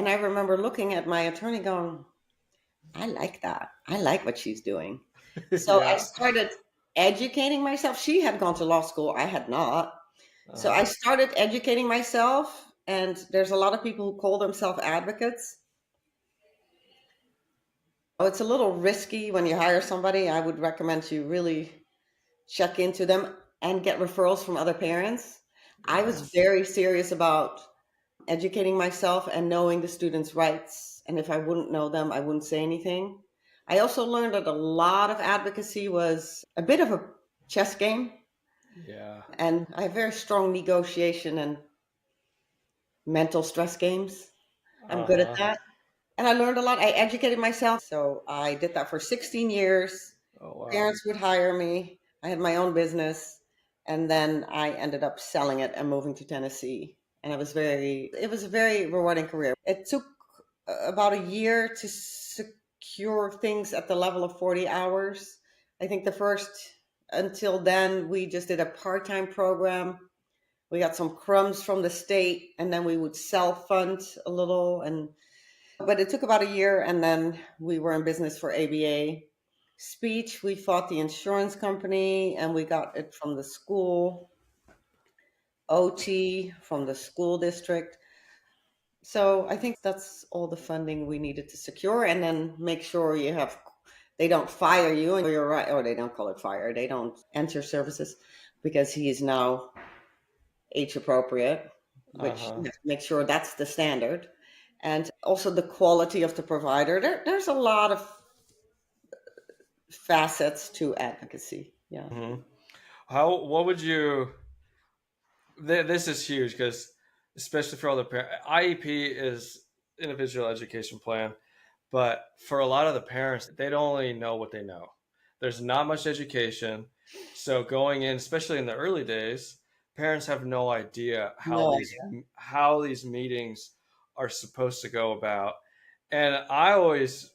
And I remember looking at my attorney going, I like that. I like what she's doing. So I Yeah. started educating myself. She had gone to law school, I had not. So I Uh-huh. started educating myself, and there's a lot of people who call themselves advocates. Oh, it's a little risky when you hire somebody. I would recommend you really check into them and get referrals from other parents. I Uh-huh. was very serious about educating myself and knowing the students' rights. And if I wouldn't know them, I wouldn't say anything. I also learned that a lot of advocacy was a bit of a chess game. Yeah. And I have very strong negotiation and mental stress games. I'm good at Uh-huh. that. And I learned a lot. I educated myself. So I did that for 16 years. Oh, wow. Parents would hire me. I had my own business. And then I ended up selling it and moving to Tennessee. And it was a very rewarding career. It took about a year to secure things at the level of 40 hours. I think until then, we just did a part time program. We got some crumbs from the state, and then we would self fund a little. But it took about a year, and then we were in business for ABA. Speech, we fought the insurance company, and we got it from the school. OT from the school district. So I think that's all the funding we needed to secure, and then make sure they don't fire you and you're right, or they don't call it fire. They don't enter services because he is now age appropriate, which you Uh-huh. have to make sure that's the standard. And also the quality of the provider. There's a lot of facets to advocacy. Yeah. Hmm. What would you, this is huge because especially for all the parents, IEP is individual education plan, but for a lot of the parents, they don't only know what they know. There's not much education. So going in, especially in the early days, parents have no idea No idea. how these meetings are supposed to go about. And I always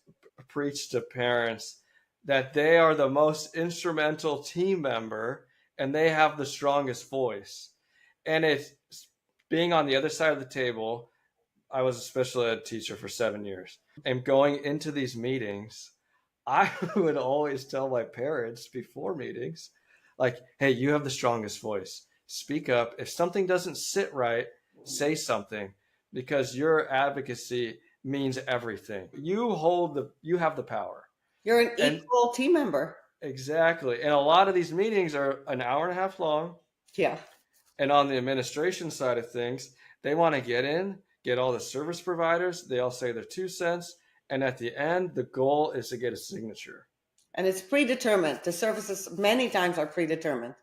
preach to parents that they are the most instrumental team member and they have the strongest voice. And it's being on the other side of the table. I was a special ed teacher for 7 years. And going into these meetings, I would always tell my parents before meetings, like, hey, you have the strongest voice. Speak up. If something doesn't sit right, say something because your advocacy means everything. You have the power. You're an And equal team member. exactly. And a lot of these meetings are an hour and a half long. Yeah. And on the administration side of things, they want to get all the service providers, they all say their 2 cents. And at the end, the goal is to get a signature. And it's predetermined. The services many times are predetermined.